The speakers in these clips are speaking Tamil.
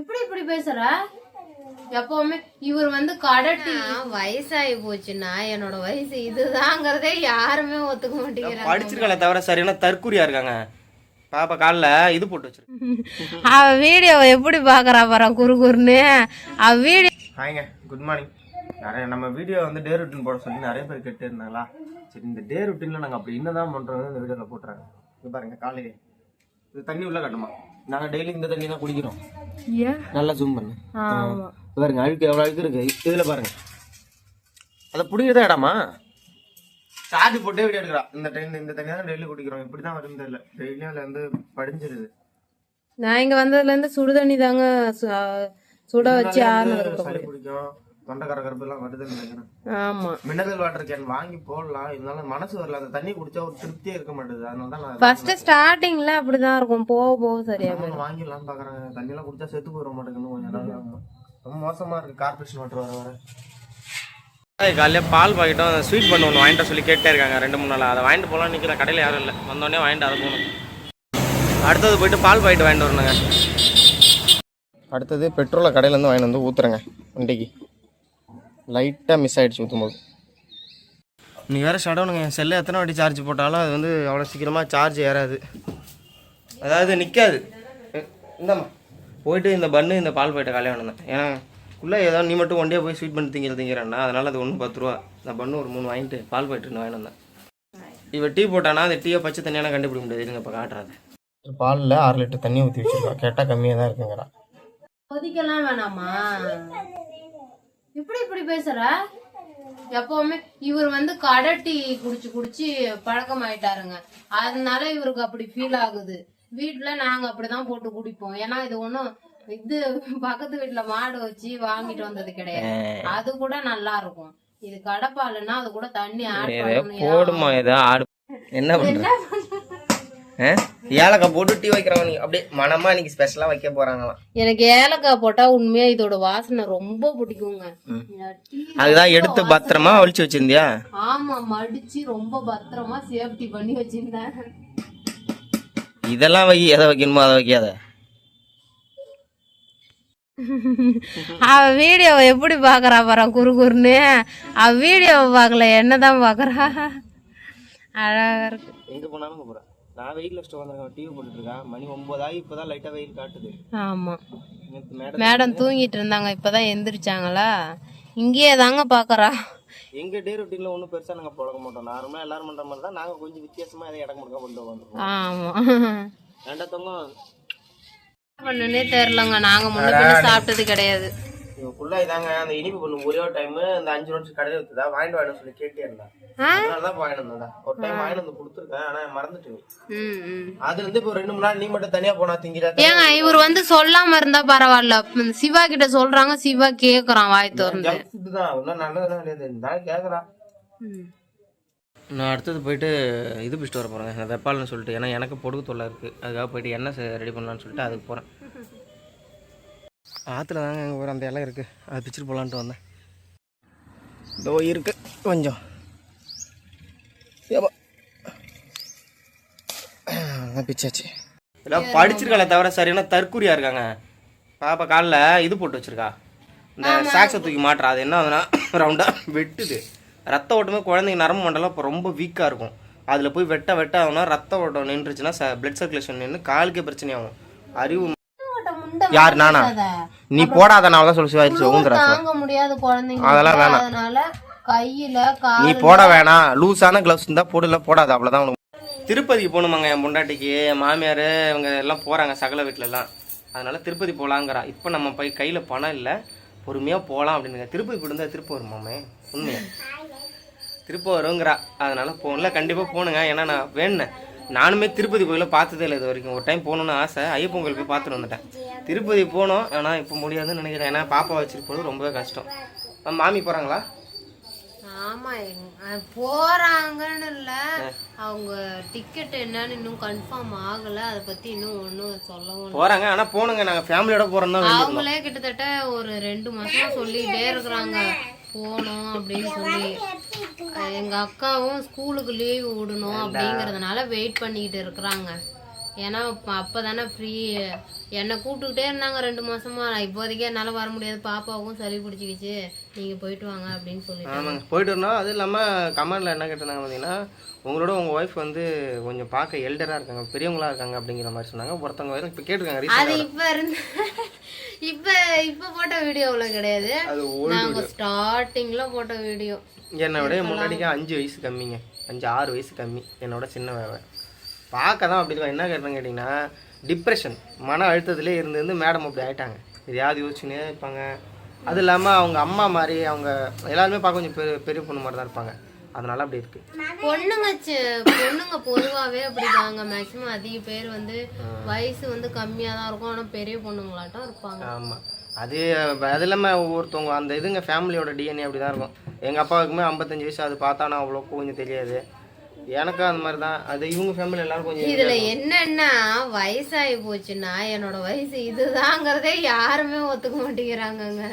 இப்படி இப்படி பேசுற? எப்பவுமே இவர் வந்து கடட்டி வயசாகி போச்சுன்னா என்னோட வயசு இதுதாங்கிறதே யாருமே ஒத்துக்க மாட்டேங்கிறாங்க. படிச்சிருக்கல தவிர சரியான தற்கூரியா இருக்காங்க. பாப்பா காலில் இது போட்டு வச்சிருக்கு. அவ வீடியோ எப்படி பாக்குறா பாரு குறுகுறுன்னு. அவ வீடியோ. ஹாய்ங்க, good morning. நிறைய நம்ம வீடியோ வந்து டே ரொட்டீன் போட சொல்லி நிறைய பேர் கேட்டு இருந்தாங்களா. சரி, இந்த டே ரொட்டீன்ல நாங்கள் அப்படி என்னதான் பண்றோம் இந்த வீடியோவில் போட்டுறாங்க. இது பாருங்க, காலையிலே இது தண்ணி உள்ள கட்டுமா. நாங்கள் டெய்லி இந்த தண்ணி தான் குடிக்கிறோம். நல்லா ஜூம் பண்ணு பாருங்க, அழுக்கு எவ்வளோ அழுக்கு இருக்கு இதுல பாருங்க. அதை பிடிக்கிறதா இடமா சார்ஜ் போட்டே வீடியோ எடுக்கிறா. இந்த தண்ணி தான் டெய்லி குடிக்கிறோம். இப்படிதான் வருது இல்லை, டெய்லியும் அதுல இருந்து படிஞ்சிருது. நான் இங்க வந்ததுல இருந்து சுடு தண்ணி தாங்க சுட வச்சு சளி பிடிக்கும், தொண்டை கரகரப்பு எல்லாம் வருது நினைக்கிறேன். ஆமா, மினரல் வாட்டர் கேன் வாங்கி போடலாம், இருந்தாலும் மனசு வரல. அந்த தண்ணி குடிச்சா ஒரு திருப்தியே இருக்க மாட்டேது. அதனால தான் ஃபர்ஸ்ட் ஸ்டார்டிங்ல அப்படிதான் இருக்கும், போக போக சரியா வாங்கிடலாம் பாக்குறாங்க. தண்ணி எல்லாம் குடிச்சா செத்து போயிட மாட்டேங்குது. கொஞ்சம் நாள் ரொம்ப மோசமா இருக்கு. கார்பரேஷன் வாட்டர் வர வர காலையில பால் பாக்கெட்டும் ஸ்வீட் பண்ண ஒன்று வாங்கிட்டு சொல்லி கேட்டே இருக்காங்க 2-3 நாள். அதை வாங்கிட்டு போகலாம் நிற்கிற கடையில் யாரும் இல்லை. வந்தோடனே வாங்கிட்டு அதை போகணும். அடுத்தது போயிட்டு பால் பாக்கெட் வாங்கிட்டு வரணுங்க. அடுத்தது பெட்ரோலை கடையிலேருந்து வாங்கிட்டு வந்து ஊற்றுறேங்க வண்டிக்கு. லைட்டாக மிஸ் ஆகிடுச்சு ஊற்றும்போது. நீங்கள் வேறு ஷடவுனுங்க. என் செல்லை எத்தனை வாட்டி சார்ஜ் போட்டாலும் அது வந்து அவ்வளோ சீக்கிரமாக சார்ஜ் ஏறாது, அதாவது நிற்காது. இந்தாம்மா போயிட்டு இந்த பண்ணு இந்த பால் பாக்கெட்டை காலையாக வேணும். ஏன்னா உள்ளே ஏதாவது நீ மட்டும் ஒண்டியே போய் ஸ்வீட் பண்ணி திங்கிறேன்னா அதனால் அது 10 ரூபா. இந்த பண்ணு ஒரு 3 வாங்கிட்டு பால் பாக்கெட்டு வாங்கிட்டு வந்தேன். இவன் டீ போட்டானா அந்த டீயை பச்சை தண்ணியெல்லாம் கண்டுபிடிக்க முடியாது. இருங்க இப்போ காட்டுறாது. பாலில் 6 லிட்டர் தண்ணி ஊற்றி வச்சுருக்கா. கேட்டால் கம்மியாக தான் இருக்குங்கிறா. கொதிக்கலாம் வேணாமா? இப்படி இப்படி பேசுற? எப்பவுமே இவர் வந்து கடட்டி குடிச்சு குடிச்சு பழக்கம் ஆயிட்டாருங்க. அதனால இவருக்கு அப்படி ஃபீல் ஆகுது. வீட்டுல நாங்க அப்படிதான் போட்டு குடிப்போம். ஏன்னா இது ஒண்ணும் இது பக்கத்து வீட்டுல மாடு வச்சு வாங்கிட்டு வந்தது கிடையாது. அது கூட நல்லா இருக்கும். இது கடைப்பாலுன்னா அது கூட தண்ணி ஆட் போடுமா. ஏதாவது என்ன பண்ற? ஏலக்காய் போட்டு டீ வைக்கிறவங்க அப்படியே மனமா இன்னைக்கு ஸ்பெஷலா வைக்க போறாங்களாம். எனக்கு ஏலக்காய் போட்டா உண்மையா இதோட வாசனை ரொம்ப பிடிக்குங்க. அதுதான் எடுத்து பத்திரமா ஒளிச்சு வச்சிருந்தியா? ஆமா, மடிச்சு ரொம்ப பத்திரமா சேஃப்டி பண்ணி வச்சிருந்தேன். இதெல்லாம் வை, எதை வைக்கணுமோ அதை வைக்காத. அவ வீடியோ எப்படி பாக்குறா பாரு குறுகுறுன்னு. அவ வீடியோ பாக்கல, என்னதான் பாக்குறா. அழகா இருக்கு. எங்க போனாலும் போறேன். நான் வெயில்ல ஸ்டோர் வந்திருக்கேன், டிவி போட்டுட்டு இருக்கேன். மணி 9 ஆகி இப்பதான் லைட்டா வெயில் காட்டுது. ஆமா, மேடம் தூங்கிட்டு இருந்தாங்க, இப்பதான் எந்திரிச்சாங்களா. இங்கேயே தாங்க பாக்குறா. எங்க டே ரொட்டீன்ல ஒன்றும் பெருசா நாங்க பழக மாட்டோம். நார்மலா எல்லாரும் பண்ற மாதிரி தான். நாங்க கொஞ்சம் வித்தியாசமா எதை இடக்கு முடக்க கொண்டு வந்துருக்கோம். ஆமா, ரெண்டாத்தவங்க பண்ணுனே தெரியலங்க. நாங்க முன்ன சாப்பிட்டது கிடையாது. ஃபுல்லா இதாங்க அந்த இனிப்பு பண்ணு. ஒரே ஒரு டைம் இந்த 5 வருஷம் கடையில் வித்துதா வாங்கிட்டு வாங்க சொல்லி கேட்டே இருந்தா. அதனாலதான் வாங்கிட்டு வந்தா. ஒரு டைம் வாங்கிட்டு வந்து கொடுத்துருக்கேன், ஆனா மறந்துட்டு. அதுல இருந்து இப்போ 2-3 நாள் நீ மட்டும் தனியா போனா திங்கிறா. ஏங்க இவர் வந்து சொல்லாம இருந்தா பரவாயில்ல. சிவா கிட்ட சொல்றாங்க, சிவா கேக்குறான் வாய் திறந்து. இதுதான் ஒன்னும் நல்லதெல்லாம் கிடையாது, இருந்தாலும் கேக்குறான். நான் அடுத்தது போயிட்டு இது பிடிச்சிட்டு வர போகிறேங்க, வெப்பால்னு சொல்லிட்டு. ஏன்னா எனக்கு பொடுகு தொல்லை இருக்குது. அதுக்காக போயிட்டு எண்ணெய் ரெடி பண்ணலான்னு சொல்லிட்டு அதுக்கு போகிறேன். ஆற்றுல தாங்க எங்கள் ஊர் அந்த இலை இருக்குது, அதை பிச்சுட்டு போகலான்ட்டு வந்தேன். இதோ இருக்குது கொஞ்சம். பிச்சாச்சு. எல்லாம் படிச்சிருக்கல தவிர சரியான தற்கூரியா இருக்காங்க. பாப்பா காலில் இது போட்டு வச்சிருக்கா, இந்த சாக்ஸை தூக்கி மாட்டுறா. அது என்ன ஆகுதுன்னா ரவுண்டாக வெட்டுது. ரத்த ஓட்டமே குழந்தைங்க நரம்பு மண்டலம் இப்போ ரொம்ப வீக்காக இருக்கும். அதில் போய் வெட்ட ஆகுனா ரத்த ஓட்டம் நின்றுச்சுன்னா பிளட் சர்க்குலேஷன் நின்று காலுக்கே பிரச்சனை ஆகும். அறிவு யார் நானா? நீ போடாதனால தான் சொல்லி தாங்க முடியாது குழந்தைங்க. அதெல்லாம் வேணாம், கையில நீ போட வேணாம். லூஸான கிளவுஸ் இருந்தா போடல, போடாது, அவ்வளோதான். திருப்பதிக்கு போகணுமாங்க என் பொண்டாட்டிக்கு. மாமியார் இவங்க எல்லாம் போகிறாங்க சகல வீட்டிலலாம். அதனால திருப்பதி போகலாங்கிறா. இப்போ நம்ம போய் கையில் பணம் இல்லை, பொறுமையாக போகலாம் அப்படின்னுங்க. திருப்பதி போயிருந்தா திருப்ப வருமாமே, உண்மையா திருப்ப வருங்கிறா. அதனால போகல, கண்டிப்பாக போகணுங்க. ஏன்னா நான் வேணுனேன். நானுமே திருப்பதி கோயிலை பார்த்ததே இல்லை இது வரைக்கும். ஒரு டைம் போகணுன்னு ஆசை, ஐயப்பன் கோயில் போய் பார்த்துட்டு வந்துட்டேன். திருப்பதி போனோம், ஆனால் இப்போ முடியாதுன்னு நினைக்கிறேன். ஏன்னா பாப்பா வச்சுட்டு போகிறது ரொம்பவே கஷ்டம். மாமி போகிறாங்களா? ஆமா, போறாங்கன்னு இல்ல, அவங்க டிக்கெட் என்னன்னு இன்னும் கன்ஃபார்ம் ஆகல. அதை பத்தி இன்னும் ஒன்னும் சொல்லவும் போறாங்க. ஆனா போனுங்க, நாங்க ஃபேமிலியோட போறோம் தான். அவங்களே கிட்டத்தட்ட ஒரு 2 மாசமா சொல்லிட்டே இருக்கிறாங்க போகணும் அப்படின்னு சொல்லி. எங்க அக்காவும் ஸ்கூலுக்கு லீவ் விடணும் அப்படிங்கறதுனால வெயிட் பண்ணிக்கிட்டு இருக்கிறாங்க. ஏன்னா அப்பதானே ஃப்ரீ என்னை கூப்பிட்டுக்கிட்டே இருந்தாங்க 2 மாசமா. நான் இப்போதைக்கு என்னால வர முடியாது, பாப்பாவுக்கும் சளி பிடிச்சிக்கிச்சு, நீங்க போயிட்டு வாங்க அப்படின்னு சொல்லிட்டு. ஆமாங்க, போயிட்டு வரணும். அது இல்லாமல் கமெண்ட்ல என்ன கேட்டிருந்தாங்க பார்த்தீங்கன்னா, உங்களோட உங்கள் ஒய்ஃப் வந்து கொஞ்சம் பார்க்க எல்டராக இருக்காங்க, பெரியவங்களா இருக்காங்க அப்படிங்கிற மாதிரி சொன்னாங்க. ஒருத்தவங்க வேறு இப்போ கேட்டிருக்காங்க. அது இப்ப போட்ட வீடியோவுல கிடையாது, நாங்க ஸ்டார்டிங்ல போட்ட வீடியோ. என்னோட முன்னாடிக்கு 5 வயசு கம்மிங்க, 5-6 வயசு கம்மி, என்னோட சின்ன வேலை. பார்க்க தான் அப்படி இருக்கும். என்ன கேட்டேன்னு கேட்டிங்கன்னா, டிப்ரெஷன், மன அழுத்தத்திலே இருந்து மேடம் அப்படி ஆகிட்டாங்க. எதையாவது யோசிச்சுன்னே இருப்பாங்க. அது இல்லாமல் அவங்க அம்மா மாதிரி, அவங்க எல்லாருமே பார்க்க கொஞ்சம் பெரிய பொண்ணு மாதிரி தான் இருப்பாங்க. அதனால அப்படி இருக்கு. பொண்ணுங்க பொதுவாகவே அப்படிதாங்க. மேக்ஸிமம் அதிக பேர் வந்து வயசு வந்து கம்மியாக தான் இருக்கும், ஆனால் பெரிய பொண்ணுங்களாட்டம் இருப்பாங்க. ஆமாம், அது இல்லாமல் ஒவ்வொருத்தவங்க அந்த இதுங்க ஃபேமிலியோட டிஎன்ஏ அப்படி தான் இருக்கும். எங்கள் அப்பாவுக்குமே 55 வயசு, அது பார்த்தா நான் அவ்வளோ கொஞ்சம் தெரியாது. எனக்கும் அந்த மாதிரி தான். அது இவங்க ஃபேமிலி எல்லாரும் கொஞ்சம். இதுல என்னன்னா வயசாகி போச்சுன்னா என்னோட வயசு இதுதாங்கிறதே யாருமே ஒத்துக்க மாட்டேங்கிறாங்கங்க.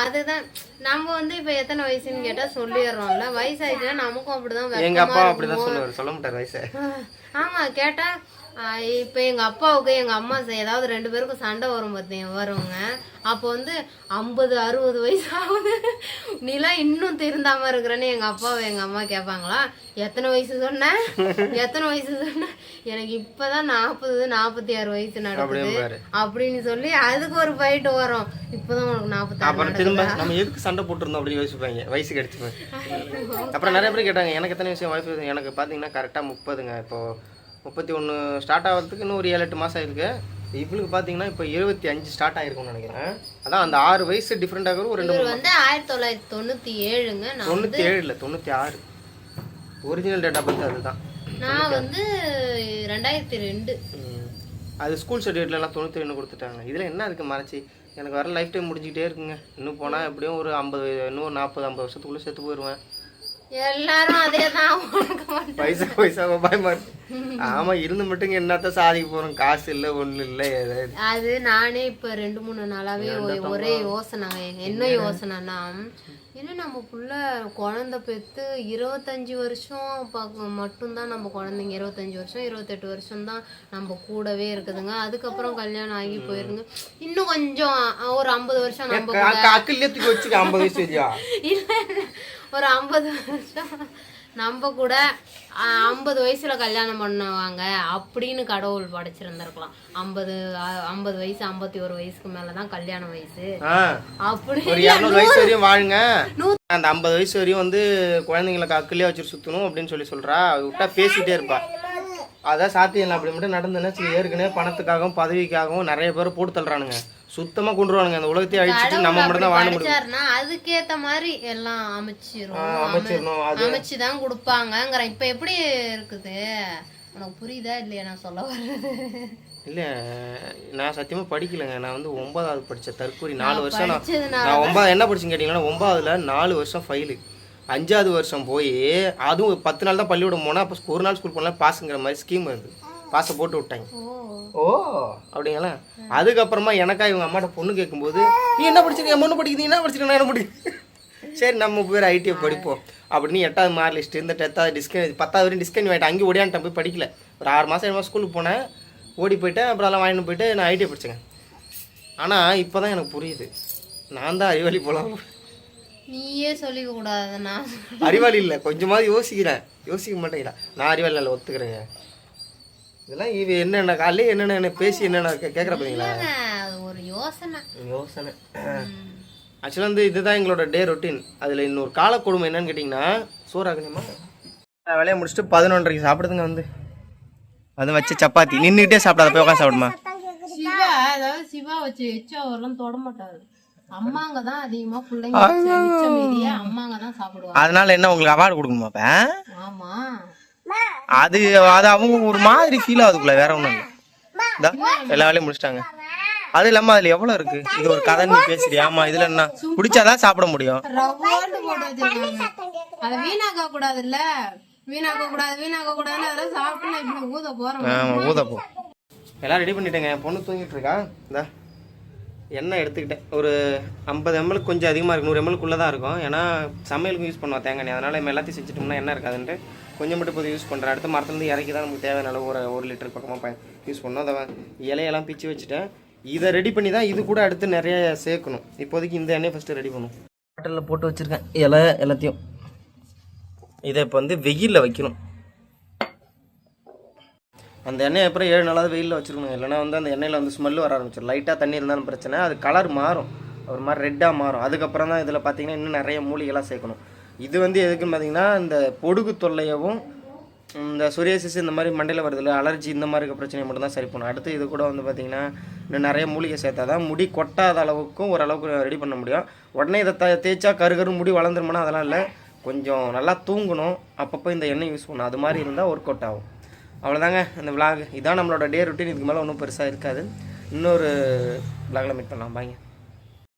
அதுதான் நம்ம வந்து இப்ப எத்தனை வயசுன்னு கேட்டா சொல்லிடுறோம்ல. வயசாயிடுச்சுன்னா நமக்கும் அப்படிதான். எங்க அப்பா அப்படிதான் சொல்லுவாரு, சொல்ல மாட்டாரு வயசு. ஆமா, கேட்டா இப்ப எங்க அப்பாவுக்கு எங்க அம்மா ஏதாவது 2 பேருக்கும் சண்டை வருங்க. அப்போ வந்து 50-60 வயசு ஆகுது, நீலாம் இன்னும் திருந்தாம இருக்கிறேன்னு எங்க அப்பாவை எங்க அம்மா கேட்பாங்களா, எத்தனை வயசு சொன்ன எனக்கு இப்பதான் 40-46 வயசு நடக்குது அப்படின்னு சொல்லி அதுக்கு ஒரு ஃபைட் வரும். இப்பதான் உனக்கு 46. அப்புறம் திரும்ப நம்ம எதுக்கு சண்டை போட்டுருந்தோம் அப்படின்னு யோசிப்பாங்க, வயசு கிடைச்சிப்பேன். அப்புறம் நிறைய பேர் கேட்டாங்க எனக்கு எத்தனை வயசு வயசு. எனக்கு பாத்தீங்கன்னா கரெக்டா 30ங்க. இப்போ 31 ஸ்டார்ட் ஆகிறதுக்கு இன்னும் ஒரு 7-8 மாதம் ஆயிருக்கு. இவளுக்கு பார்த்தீங்கன்னா இப்போ 25 ஸ்டார்ட் ஆயிருக்கும்னு நினைக்கிறேன். அதான் அந்த 6 வயசு டிஃப்ரெண்ட் ஆகிற ஒரு 2 வந்து 1997ங்க. 97 இல்லை 96 ஒரிஜினல் டேட் ஆஃப் பர்த் அதுதான். நான் வந்து 2002. அது ஸ்கூல் சர்டிஃபிகேட்லாம் 92 கொடுத்துட்டாங்க. இதில் என்ன இருக்குது மறைச்சி, எனக்கு வர லைஃப் டைம் முடிஞ்சிக்கிட்டே இருக்குங்க. இன்னும் போனால் எப்படியும் ஒரு 50, இன்னும் 40-50 வருஷத்துக்குள்ளே செத்து போயிடுவேன். எல்லாரும் அதேதான். வயசாக பயமா இருக்கு. ஆமா, இருந்து மட்டும் என்னத்த சாதிக்க போறோம், காசு இல்ல ஒண்ணு இல்ல. அது நானே இப்ப 2-3 நாளாவே ஒரே யோசனை. என்ன யோசனைன்னா, ஏன்னா நம்ம புள்ள குழந்தை பெற்று 25 வருஷம் மட்டும்தான் நம்ம குழந்தைங்க, 25 வருஷம் 28 வருஷம் தான் நம்ம கூடவே இருக்குதுங்க. அதுக்கப்புறம் கல்யாணம் ஆகி போயிருங்க. இன்னும் கொஞ்சம் ஒரு 50 வருஷம் நம்ம வச்சுக்க. 50 வயசு இல்ல, ஒரு 50 வருஷம் நம்ம கூட 50 வயசுல கல்யாணம் பண்ணுவாங்க அப்படின்னு கடவுள் படைச்சிருந்திருக்கலாம். 50 வயசு 51 வயசுக்கு மேலதான் கல்யாண வயசு. அப்படி 200 வயசு வரையும் வாழுங்க, அந்த 50 வயசு வரையும் வந்து குழந்தைங்களை கக்கிலே வச்சு சுத்தணும் அப்படின்னு சொல்றா. விட்டா பேசிட்டே இருப்பா. அதான் சாத்தியம் இல்லை. அப்படி மட்டும் நடந்ததுன்னா ஏற்கனவே பணத்துக்காகவும் பதவிக்காகவும் நிறைய பேர் போட்டு தள்ளுறானுங்க. சுத்தமா கொண்டுருவானுங்க. அந்த உலகத்தையே அழிச்சிட்டு நம்ம மட்டும் தான் வாழ முடியும். அதுக்கேத்த மாதிரி எல்லாம் அமைச்சுதான் கொடுப்பாங்க. இப்ப எப்படி இருக்குது உனக்கு புரியுதா இல்லையா நான் சொல்ல வர்றது? இல்லை, நான் சத்தியமாக படிக்கலைங்க. நான் வந்து 9வது படித்த தற்கூரி 4 வருஷம். நான் 9 என்ன படிச்சுன்னு கேட்டிங்கன்னா, 9ல் 4 வருஷம் ஃபெயிலு. 5வது வருஷம் போய் அதுவும் 10 நாள் தான் பள்ளிக்கூடம் போனால், அப்போ ஒரு நாள் ஸ்கூல் போனால் பாஸுங்கிற மாதிரி ஸ்கீம் வருது. பாஸை போட்டு விட்டாங்க. ஓ அப்படிங்களா? அதுக்கப்புறமா எனக்கா இவங்க அம்மாட்ட பொண்ணு கேட்கும்போது, நீ என்ன படிச்சிருக்க, பொண்ணு படிக்கிறீங்க, என்ன படிச்சிருக்கேன், என்ன படிக்க, சரி நம்ம பேர் ஐடிஐ படிப்போம் அப்படின்னு 8வது மார்க் லிஸ்ட்டு, இந்த 10வது டிஸ்கன் 10வது வரையும் டிஸ்கன் ஆகிட்டேன். அங்கே ஓடியான்ட்டேன், போய் படிக்கல. ஒரு 6 மாதம் 7 மாதம் ஸ்கூலுக்கு போனேன், ஓடி போயிட்டேன். அப்புறம் அதெல்லாம் வாங்கிட்டு போயிட்டு நான் ஐடிஐ படித்தேங்க. ஆனால் இப்போ தான் எனக்கு புரியுது, நான் தான் அறிவாளி போலாம். நீயே சொல்லிக்க கூடாதுண்ணா. அறிவாளி இல்லை, கொஞ்சமாவது யோசிக்க மாட்டேங்கிறா. நான் அறிவாளி இல்லை, ஒத்துக்கிறேங்க. இதெல்லாம் இவ என்னென்ன காலையில் என்னென்ன பேசி என்னென்ன கேட்குற பார்த்தீங்களா, ஒரு யோசனை. ஆக்சுவலாக வந்து இதுதான் எங்களோட டே ரொட்டீன். அதில் இன்னொரு கால கொடுமை என்னன்னு கேட்டிங்கன்னா, சோறாகணுமா வேலையை முடிச்சுட்டு 11:30 சாப்பிடுதுங்க. வந்து அது வச்சு சப்பாத்தி நின்றுக்கிட்டே சாப்பிடாத, போய் உட்காந்து சாப்பிடுமா. சிவா அதாவது சிவா வச்சு எச்சவரெல்லாம் தொட மாட்டாரு. அம்மாங்க தான் அதிகமா பிள்ளைங்க அம்மாங்க தான் சாப்பிடுவாங்க. அதனால என்ன உங்களுக்கு அவார்டு கொடுக்கணுமா? அப்ப ஆமா, அது அவங்க ஒரு மாதிரி ஃபீல் ஆகுதுக்குள்ள, வேற ஒன்றும் இல்லை. எல்லா வேலையும் முடிச்சிட்டாங்க. அது இல்லாம அதுல எவ்வளவு இருக்கு, இது ஒரு கதை நீ பேசுறியா? ஆமா, இதுல என்ன பிடிச்சாதான் சாப்பிட முடியும். அதை வீணாக்க கூடாது இல்ல, வீணாக்க கூடாதுன்னு அதெல்லாம் சாப்பிட்டு இப்படி ஊத போறோம். ஆமா, ஊத போ. எல்லாம் ரெடி பண்ணிட்டேங்க. பொண்ணு தூங்கிட்டு இருக்கா. இந்த எண்ணெய் எடுத்துக்கிட்டேன். ஒரு 50 ml கொஞ்சம் அதிகமாக இருக்கும், 100 ml தான் இருக்கும். ஏன்னா சமையலுக்கும் யூஸ் பண்ணுவோம் தேங்காய் எண்ணெய். அதனால் நம்ம எல்லாத்தையும் செஞ்சுட்டோம்னா என்ன இருக்காதுன்ட்டு கொஞ்சம் மட்டும் போது யூஸ் பண்ணுறேன். அடுத்த மரத்துலேருந்து இறக்கி தான் நமக்கு தேவையான அளவு ஒரு லிட்டர் பக்கமாக யூஸ் பண்ணோம். அதை இலையெல்லாம் பிச்சு வச்சுட்டேன். இதை ரெடி பண்ணி தான் இது கூட அடுத்து நிறைய சேர்க்கணும். இப்போதைக்கு இந்த எண்ணெயை ஃபஸ்ட்டு ரெடி பண்ணும். பாட்டிலில் போட்டு வச்சுருக்கேன் எல்லாத்தையும். இதை இப்போ வந்து வெயிலில் வைக்கணும். அந்த எண்ணெய் அப்புறம் 7 நாளாவது வெயிலில் வச்சுருக்கணும். இல்லைனா வந்து அந்த எண்ணெயில் வந்து ஸ்மெல் வர ஆரம்பிச்சிடும். லைட்டாக தண்ணி இருந்தாலும் பிரச்சனை, அது கலர் மாறும், ஒரு மாதிரி ரெட்டாக மாறும். அதுக்கப்புறம் தான் இதில் பார்த்தீங்கன்னா இன்னும் நிறைய மூலிகைலாம் சேர்க்கணும். இது வந்து எதுக்குன்னு பார்த்தீங்கன்னா இந்த பொடுகு தொல்லையவும் இந்த சொரியாசிஸ் இந்த மாதிரி மண்டையில் வருது இல்லை, அலர்ஜி இந்த மாதிரி பிரச்சனையை மட்டும் தான் சரி பண்ணும். அடுத்து இது கூட வந்து பார்த்திங்கன்னா இன்னும் நிறைய மூலிகை சேர்த்தா தான் முடி கொட்டாத அளவுக்கும் ஓரளவுக்கு ரெடி பண்ண முடியும். உடனே இதை தேய்ச்சா கரு முடி வளர்ந்துருமானா அதெல்லாம் இல்லை. கொஞ்சம் நல்லா தூங்கணும், அப்பப்போ இந்த எண்ணெய் யூஸ் பண்ணணும். அது மாதிரி இருந்தால் ஒர்க் அவுட் ஆகும். அவ்வளோதாங்க இந்த விளாக். இதான் நம்மளோட டே ரொட்டீன். இதுக்கு மேலே ஒன்றும் பெருசாக இருக்காது. இன்னொரு விளாகில் மீட் பண்ணலாம். பாய்ங்க.